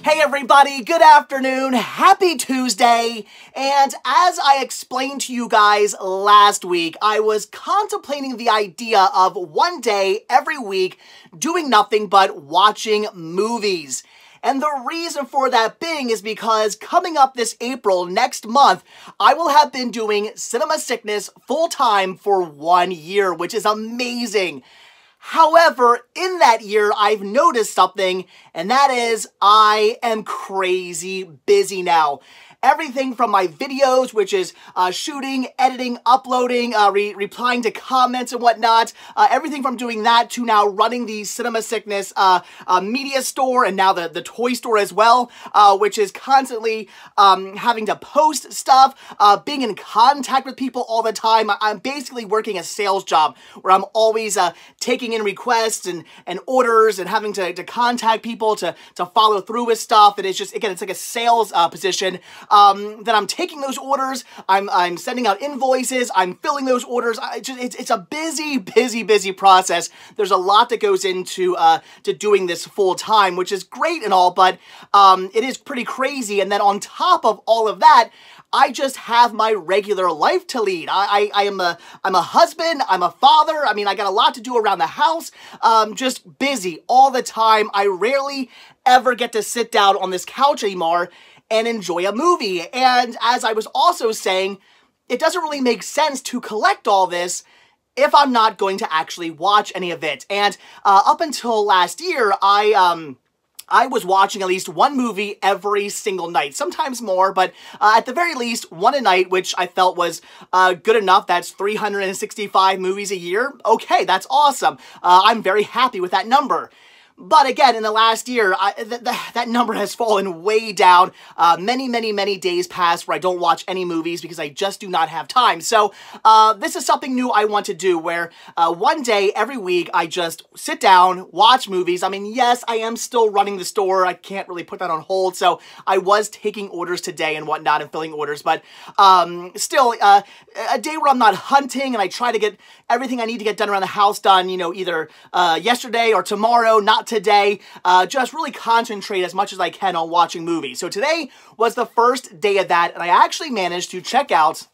Hey everybody, good afternoon, happy Tuesday, and as I explained to you guys last week, I was contemplating the idea of one day every week doing nothing but watching movies. And the reason for that being is because coming up this April, next month, I will have been doing Cinema Sickness full-time for 1 year, which is amazing. However, in that year, I've noticed something, and that is I am crazy busy now. Everything from my videos, which is shooting, editing, uploading, replying to comments and whatnot, everything from doing that to now running the Cinema Sickness media store and now the toy store as well, which is constantly having to post stuff, being in contact with people all the time. I'm basically working a sales job where I'm always taking in requests and orders and having to contact people to follow through with stuff. And it's just, again, it's like a sales position. Then I'm taking those orders, I'm sending out invoices, I'm filling those orders. It's a busy process. There's a lot that goes into to doing this full time, which is great and all, but it is pretty crazy. And then on top of all of that, I just have my regular life to lead. I'm a husband, I'm a father. I mean, I got a lot to do around the house. Just busy all the time. I rarely ever get to sit down on this couch anymore and enjoy a movie. And as I was also saying, it doesn't really make sense to collect all this if I'm not going to actually watch any of it. And up until last year, I was watching at least one movie every single night, sometimes more, but at the very least, one a night, which I felt was good enough. That's 365 movies a year. Okay, that's awesome. I'm very happy with that number. But again, in the last year, that number has fallen way down. Many days pass where I don't watch any movies because I just do not have time. So this is something new I want to do where one day every week I just sit down, watch movies. I mean, yes, I am still running the store. I can't really put that on hold. So I was taking orders today and whatnot and filling orders. But still, a day where I'm not hunting and I try to get everything I need to get done around the house done, you know, either yesterday or tomorrow, not today, just really concentrate as much as I can on watching movies. So today was the first day of that, and I actually managed to check out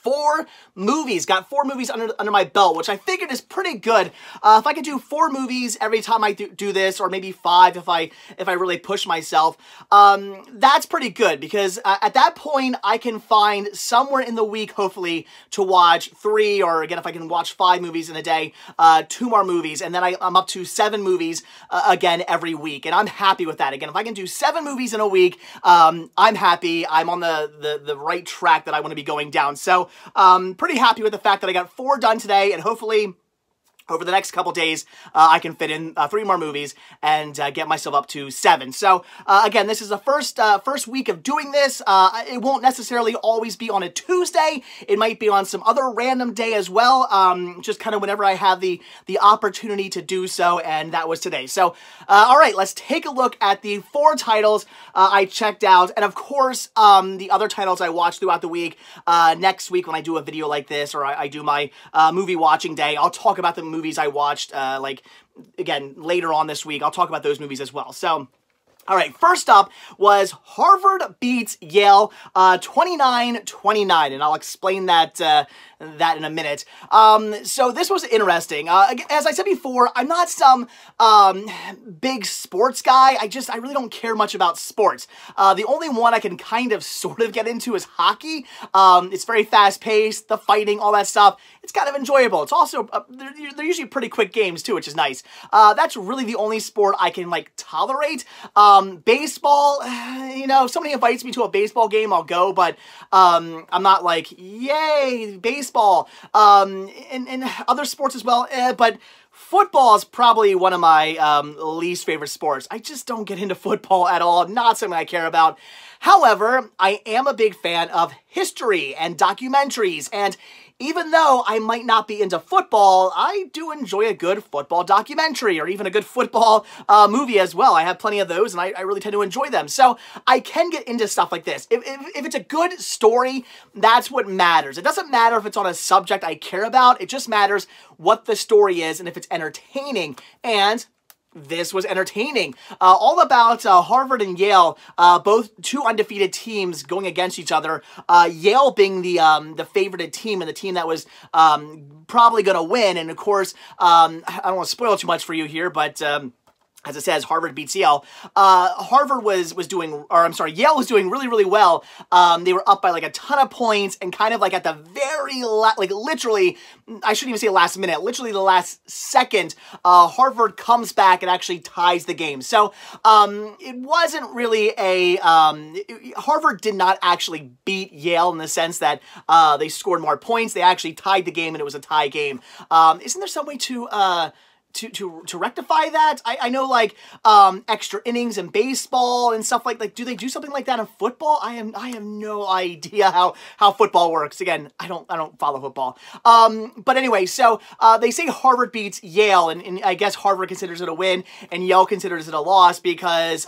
4 movies. Got 4 movies under my belt, which I figured is pretty good. If I could do 4 movies every time I do this, or maybe 5 if I really push myself, that's pretty good because at that point I can find somewhere in the week, hopefully, to watch 3, or again, if I can watch 5 movies in a day, 2 more movies, and then I'm up to 7 movies again every week, and I'm happy with that. Again, if I can do 7 movies in a week, I'm happy. I'm on the right track that I want to be going down. So pretty happy with the fact that I got 4 done today, and hopefully over the next couple days, I can fit in 3 more movies and get myself up to 7. So, again, this is the first week of doing this. It won't necessarily always be on a Tuesday. It might be on some other random day as well, just kind of whenever I have the opportunity to do so, and that was today. So, all right, let's take a look at the 4 titles I checked out, and of course, the other titles I watched throughout the week. Next week when I do a video like this, or I do my movie watching day, I'll talk about the movies I watched, like, again, later on this week. I'll talk about those movies as well. So, all right, first up was Harvard beats Yale 29-29, and I'll explain that in a minute. So this was interesting. As I said before, I'm not some big sports guy. I really don't care much about sports. The only one I can kind of sort of get into is hockey. It's very fast-paced, the fighting, all that stuff. It's kind of enjoyable. It's also, they're usually pretty quick games too, which is nice. That's really the only sport I can, like, tolerate. Baseball, you know, if somebody invites me to a baseball game, I'll go, but I'm not like, yay, baseball. And other sports as well, but football is probably one of my least favorite sports. I just don't get into football at all. Not something I care about. However, I am a big fan of history and documentaries, and even though I might not be into football, I do enjoy a good football documentary or even a good football movie as well. I have plenty of those, and I really tend to enjoy them. So I can get into stuff like this. If it's a good story, that's what matters. It doesn't matter if it's on a subject I care about. It just matters what the story is and if it's entertaining. And this was entertaining. All about Harvard and Yale, both two undefeated teams going against each other. Yale being the favorited team and the team that was probably going to win. And of course, I don't want to spoil too much for you here, but as it says, Harvard beats Yale. Yale was doing really, really well. They were up by like a ton of points, and kind of like at the very literally, I shouldn't even say last minute, literally the last second, Harvard comes back and actually ties the game. So it wasn't really Harvard did not actually beat Yale in the sense that they scored more points. They actually tied the game, and it was a tie game. Isn't there some way to rectify that? I know like extra innings in baseball and stuff like do they do something like that in football? I have no idea how football works. Again, I don't follow football. But anyway, so they say Harvard beats Yale, and I guess Harvard considers it a win and Yale considers it a loss because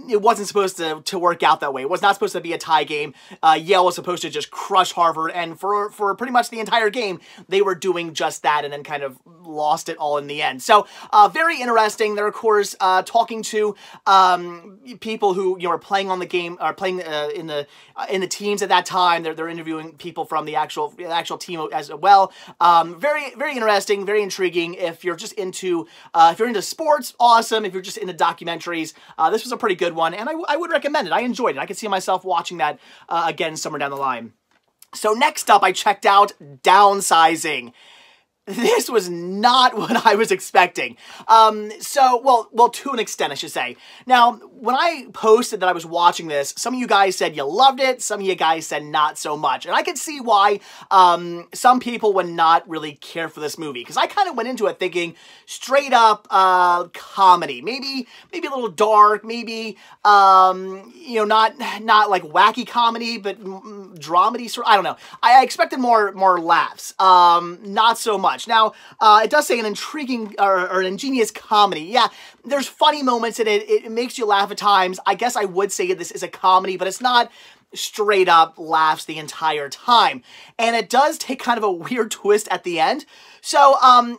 it wasn't supposed to work out that way. It was not supposed to be a tie game. Yale was supposed to just crush Harvard, and for pretty much the entire game, they were doing just that, and then kind of lost it all in the end. So very interesting. They're of course talking to people who are playing on the game, or playing in the teams at that time. They're interviewing people from the actual team as well. Very, very interesting, very intriguing. If you're just into sports, awesome. If you're just into documentaries, this was a pretty good one, and I would recommend it. I enjoyed it. I could see myself watching that again somewhere down the line. So next up, I checked out Downsizing. This was not what I was expecting. Well, to an extent, I should say. Now, when I posted that I was watching this, some of you guys said you loved it, some of you guys said not so much. And I could see why some people would not really care for this movie, because I kind of went into it thinking straight up comedy. Maybe a little dark, maybe not like wacky comedy, but dramedy sort of, I don't know. I expected more laughs. Not so much. Now, it does say an intriguing or an ingenious comedy. Yeah, there's funny moments in it. It makes you laugh at times. I guess I would say this is a comedy, but it's not straight up laughs the entire time. And it does take kind of a weird twist at the end. So, I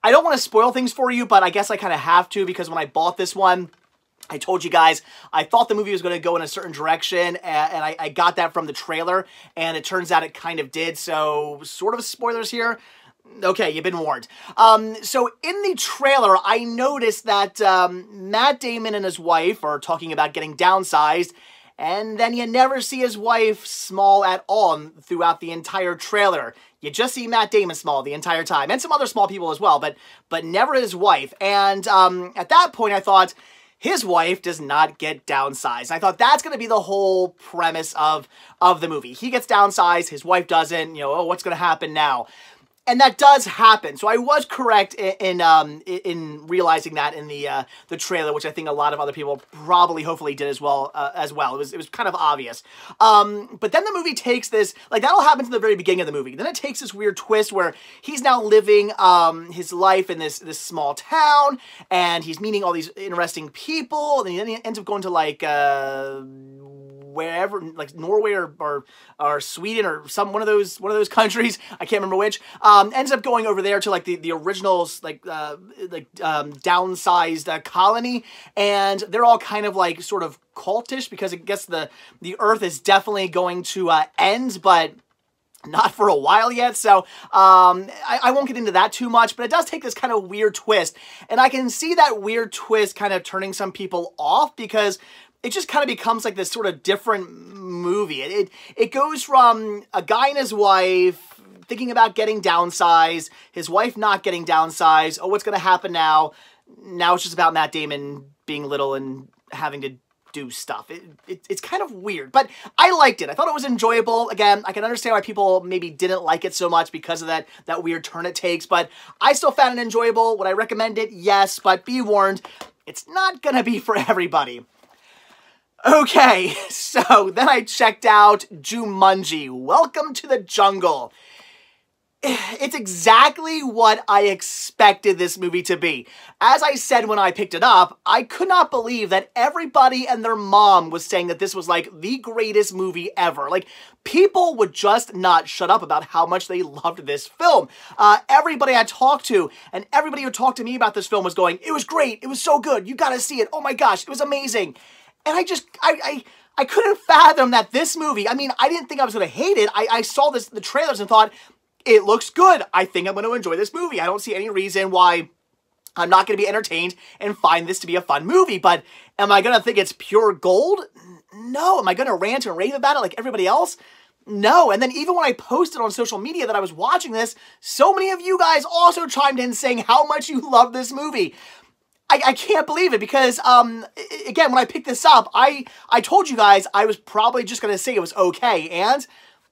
don't want to spoil things for you, but I guess I kind of have to, because when I bought this one, I told you guys, I thought the movie was going to go in a certain direction, and I got that from the trailer, and it turns out it kind of did, so sort of spoilers here. Okay, you've been warned. So in the trailer, I noticed that Matt Damon and his wife are talking about getting downsized, and then you never see his wife small at all throughout the entire trailer. You just see Matt Damon small the entire time, and some other small people as well, but never his wife. And at that point, I thought, his wife does not get downsized. I thought that's going to be the whole premise of the movie. He gets downsized, his wife doesn't, oh, what's going to happen now? And that does happen. So I was correct in realizing that in the trailer, which I think a lot of other people probably, hopefully, did as well. It was kind of obvious. But then the movie takes this, like, that'll happen to the very beginning of the movie. Then it takes this weird twist where he's now living his life in this small town, and he's meeting all these interesting people, and then he ends up going to like wherever, like Norway or Sweden or one of those countries. I can't remember which. Ends up going over there to like the originals, downsized colony, and they're all kind of like sort of cultish, because I guess the Earth is definitely going to end, but not for a while yet, so I won't get into that too much, but it does take this kind of weird twist, and I can see that weird twist kind of turning some people off, because it just kind of becomes like this sort of different movie. It goes from a guy and his wife thinking about getting downsized, his wife not getting downsized, oh, what's going to happen now? Now it's just about Matt Damon being little and having to do stuff. It's kind of weird, but I liked it. I thought it was enjoyable. Again, I can understand why people maybe didn't like it so much because of that weird turn it takes, but I still found it enjoyable. Would I recommend it? Yes, but be warned, it's not going to be for everybody. Okay, so then I checked out Jumanji, Welcome to the Jungle. it's exactly what I expected this movie to be. As I said when I picked it up, I could not believe that everybody and their mom was saying that this was like the greatest movie ever. Like, people would just not shut up about how much they loved this film. Everybody I talked to and everybody who talked to me about this film was going, it was great, it was so good, you gotta see it, oh my gosh, it was amazing. And I couldn't fathom that this movie, I mean, I didn't think I was gonna hate it. I saw the trailers and thought, it looks good. I think I'm going to enjoy this movie. I don't see any reason why I'm not going to be entertained and find this to be a fun movie. But am I going to think it's pure gold? No. Am I going to rant and rave about it like everybody else? No. And then even when I posted on social media that I was watching this, so many of you guys also chimed in saying how much you love this movie. I can't believe it because, again, when I picked this up, I told you guys I was probably just going to say it was okay. And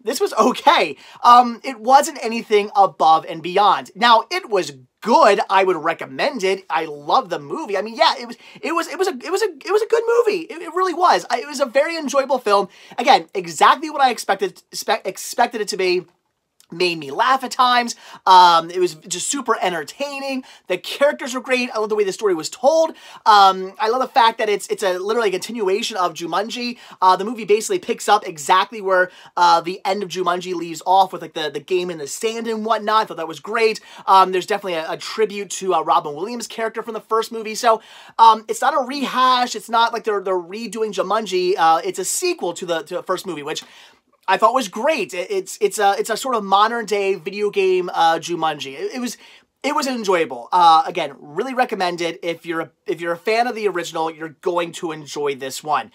this was okay. It wasn't anything above and beyond. Now, it was good. I would recommend it. I love the movie. I mean, yeah, it was a good movie. It really was. It was a very enjoyable film. Again, exactly what I expected it to be. Made me laugh at times. It was just super entertaining. The characters were great. I love the way the story was told. I love the fact that it's literally a continuation of Jumanji. The movie basically picks up exactly where the end of Jumanji leaves off with like the game in the sand and whatnot. I thought that was great. There's definitely a tribute to Robin Williams' character from the first movie. So it's not a rehash. It's not like they're redoing Jumanji. It's a sequel to the first movie, which I thought was great. It's a sort of modern day video game Jumanji. It was enjoyable. Again, really recommend it. If you're a fan of the original, you're going to enjoy this one.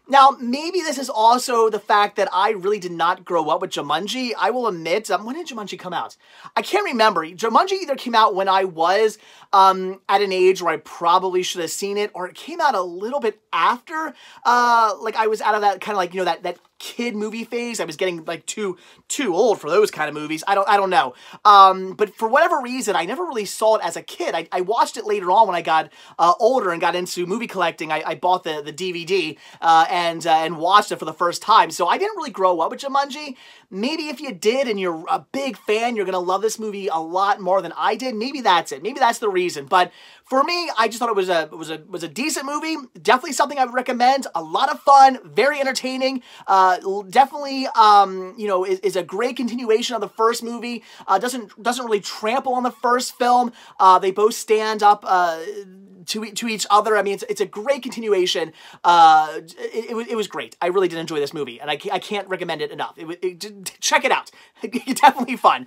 Now, maybe this is also the fact that I really did not grow up with Jumanji. I will admit, when did Jumanji come out? I can't remember. Jumanji either came out when I was at an age where I probably should have seen it, or it came out a little bit after. Like I was out of that kind of like, you know, that kid movie phase. I was getting like too old for those kind of movies. I don't know. But for whatever reason, I never really saw it as a kid. I watched it later on when I got older and got into movie collecting. I bought the DVD and watched it for the first time. So I didn't really grow up with Jumanji. Maybe if you did and you're a big fan, you're gonna love this movie a lot more than I did. Maybe that's it. Maybe that's the reason. But for me, I just thought it was a decent movie. Definitely something I would recommend. A lot of fun, very entertaining. Definitely, you know, is a great continuation of the first movie. Doesn't really trample on the first film. They both stand up to each other. I mean, it's a great continuation. It was great. I really did enjoy this movie, and I can't recommend it enough. Check it out. It's definitely fun.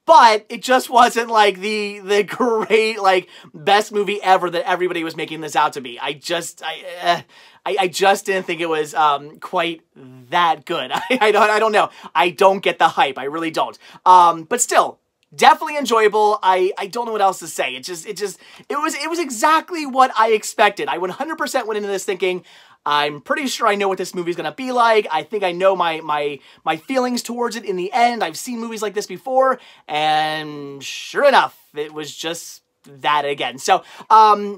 But it just wasn't like the great, like, best movie ever that everybody was making this out to be. I just didn't think it was quite that good. I don't know. I don't get the hype. I really don't. But still, definitely enjoyable. I don't know what else to say. It was exactly what I expected. I 100% went into this thinking, I'm pretty sure I know what this movie's gonna be like. I think I know my feelings towards it in the end. I've seen movies like this before, and sure enough, it was just that again. So,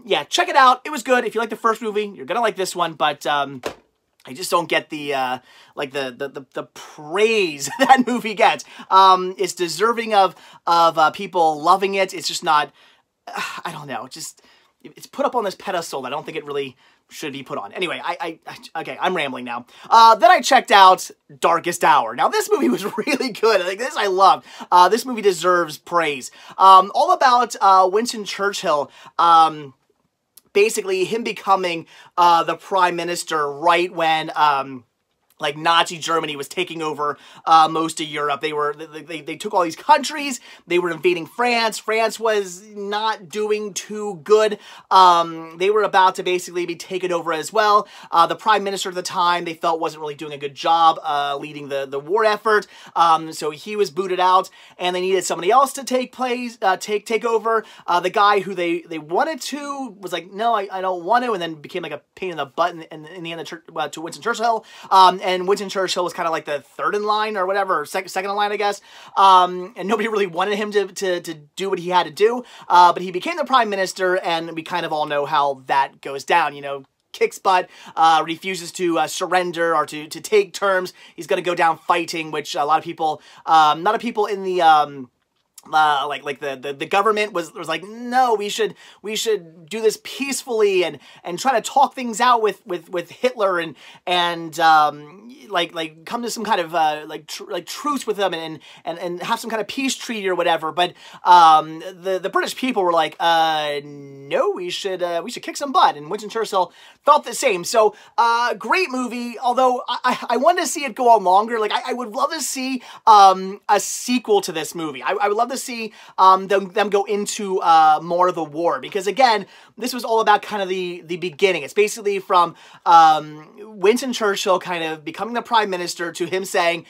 yeah, check it out. It was good. If you like the first movie, you're gonna like this one, but I just don't get the like the praise that movie gets. It's deserving of people loving it. It's just not, I don't know, it's put up on this pedestal that I don't think it really should be put on. Anyway, okay, I'm rambling now. Then I checked out Darkest Hour. Now, this movie was really good. Like, this I loved. This movie deserves praise. All about Winston Churchill, basically him becoming the prime minister right when like Nazi Germany was taking over most of Europe. They took all these countries. They were invading France. France was not doing too good. They were about to basically be taken over as well. The prime minister at the time they felt wasn't really doing a good job leading the war effort. So he was booted out, and they needed somebody else to take over. The guy who they wanted to was like, no, I don't want to, and then became like a pain in the butt in the end to Winston Churchill. And Winston Churchill was kind of like the third in line or whatever, or second in line, I guess. And nobody really wanted him to do what he had to do. But he became the prime minister, and we kind of all know how that goes down. You know, kicks butt, refuses to surrender or to take terms. He's going to go down fighting, which a lot of people, not a people in the the government was like, no, we should do this peacefully and try to talk things out with Hitler and come to some kind of truce with them and have some kind of peace treaty or whatever. But the British people were like, no, we should kick some butt, and Winston Churchill felt the same. So great movie. Although I wanted to see it go on longer. Like I would love to see a sequel to this movie. I would love to see them go into more of the war, because again, this was all about kind of the beginning. It's basically from Winston Churchill kind of becoming the prime minister to him saying,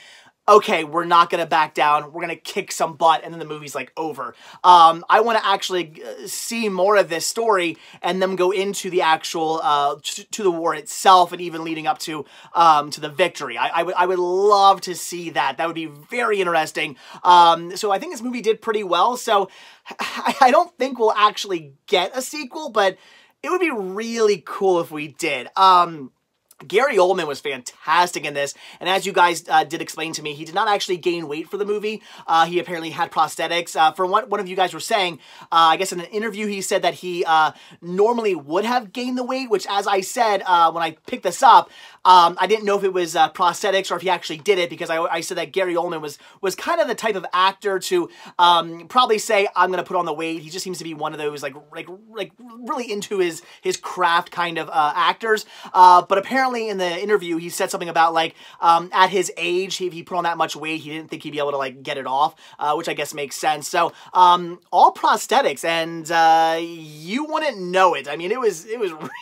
okay, we're not going to back down. We're going to kick some butt. And then the movie's like over. I want to actually see more of this story and them go into the actual, to the war itself and even leading up to the victory. I would love to see that. That would be very interesting. So I think this movie did pretty well. So I don't think we'll actually get a sequel, but it would be really cool if we did. Gary Oldman was fantastic in this, and as you guys did explain to me, he did not actually gain weight for the movie. He apparently had prosthetics. From what one of you guys were saying, I guess in an interview he said that he normally would have gained the weight, which, as I said when I picked this up, I didn't know if it was prosthetics or if he actually did it, because I said that Gary Oldman was kind of the type of actor to probably say, I'm going to put on the weight. He just seems to be one of those like really into his craft kind of actors. But apparently in the interview, he said something about like at his age, if he put on that much weight, he didn't think he'd be able to like get it off, which I guess makes sense. So all prosthetics, and you wouldn't know it. I mean, it was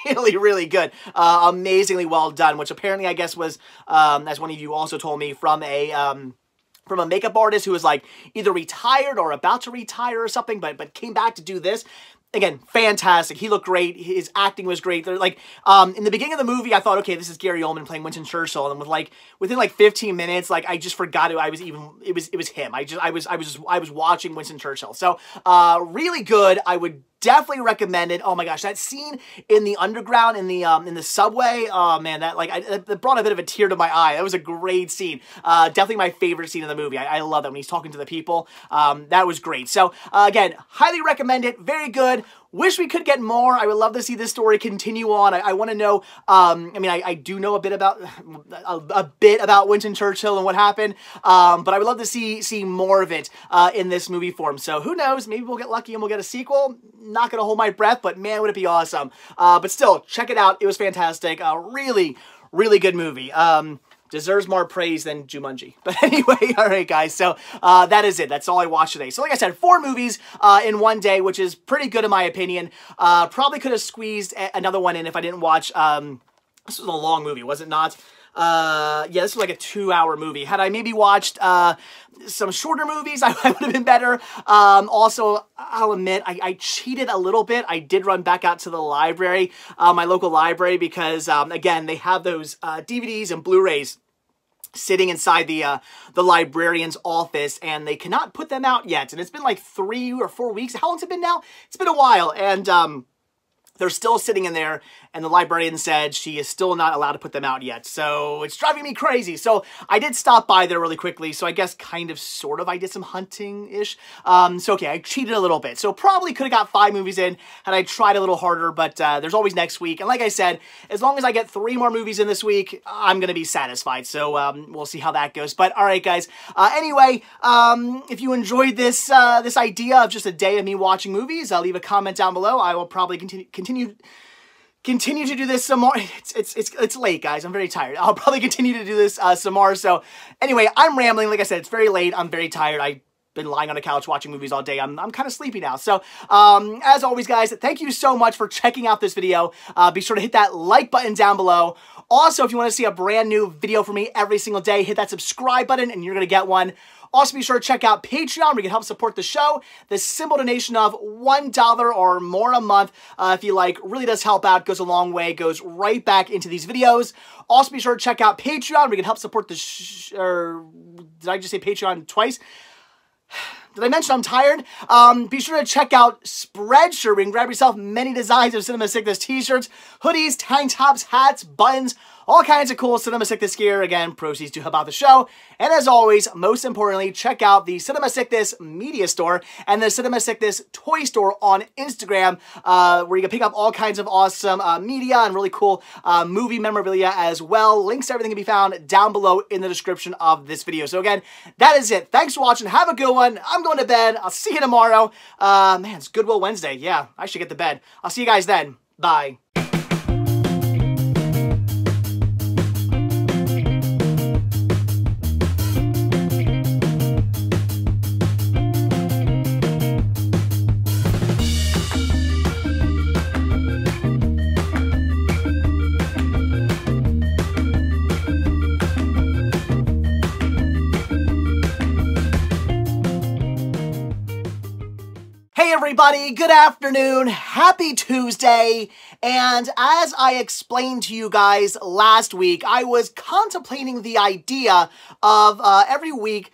really, really good. Amazingly well done, which apparently I guess was, as one of you also told me, from a makeup artist who was like either retired or about to retire or something, but came back to do this. Again, fantastic. He looked great. His acting was great. They're like, in the beginning of the movie, I thought, okay, this is Gary Oldman playing Winston Churchill, and within like 15 minutes, like I just forgot it was him. I was watching Winston Churchill. So, really good. I would definitely recommend it. Oh my gosh, that scene in the underground, in the subway, oh man, that brought a bit of a tear to my eye. That was a great scene. Definitely my favorite scene in the movie. I love that when he's talking to the people. That was great. So again, highly recommend it. Very good. Wish we could get more. I would love to see this story continue on. I want to know, I mean, I do know a bit about Winston Churchill and what happened, but I would love to see more of it in this movie form. So who knows? Maybe we'll get lucky and we'll get a sequel. Not going to hold my breath, but man, would it be awesome. But still, check it out. It was fantastic. Really, really good movie. Deserves more praise than Jumanji. But anyway, all right, guys. So that is it. That's all I watched today. So like I said, 4 movies in one day, which is pretty good in my opinion. Probably could have squeezed another one in if I didn't watch. This was a long movie, was it not? Yeah, this was like a 2-hour movie. Had I maybe watched some shorter movies, I would have been better. Also, I'll admit, I cheated a little bit. I did run back out to the library, my local library, because, again, they have those DVDs and Blu-rays sitting inside the librarian's office, and they cannot put them out yet. And it's been like 3 or 4 weeks. How long's it been now? It's been a while, and they're still sitting in there, and the librarian said she is still not allowed to put them out yet. So it's driving me crazy. So I did stop by there really quickly. So I guess kind of, sort of, I did some hunting-ish. So okay, I cheated a little bit. So probably could have got 5 movies in had I tried a little harder, but there's always next week. And like I said, as long as I get 3 more movies in this week, I'm going to be satisfied. So we'll see how that goes. But all right, guys. Anyway, if you enjoyed this this idea of just a day of me watching movies, leave a comment down below. I will probably continue to do this some more. It's late, guys. I'm very tired. I'll probably continue to do this some more. So anyway, I'm rambling. Like I said, it's very late. I'm very tired. I've been lying on the couch watching movies all day. I'm kind of sleepy now. So as always, guys, thank you so much for checking out this video. Be sure to hit that like button down below. Also, if you want to see a brand new video from me every single day, hit that subscribe button and you're going to get one. Also, be sure to check out Patreon where you can help support the show. The simple donation of $1 or more a month, if you like, really does help out, goes a long way, goes right back into these videos. Also, be sure to check out Patreon where you can help support the did I just say Patreon twice? did I mention I'm tired? Be sure to check out Spreadshirt. We can grab yourself many designs of Cinema Sickness t-shirts, hoodies, tank tops, hats, buttons, all kinds of cool Cinema Sickness gear. Again, proceeds to help out the show. And as always, most importantly, check out the Cinema Sickness media store and the Cinema Sickness toy store on Instagram, where you can pick up all kinds of awesome media and really cool movie memorabilia as well. Links to everything can be found down below in the description of this video. So again, that is it. Thanks for watching. Have a good one. I'm going to bed. I'll see you tomorrow. Man, it's Goodwill Wednesday. Yeah, I should get to bed. I'll see you guys then. Bye. Hey everybody, good afternoon, happy Tuesday, and as I explained to you guys last week, I was contemplating the idea of every week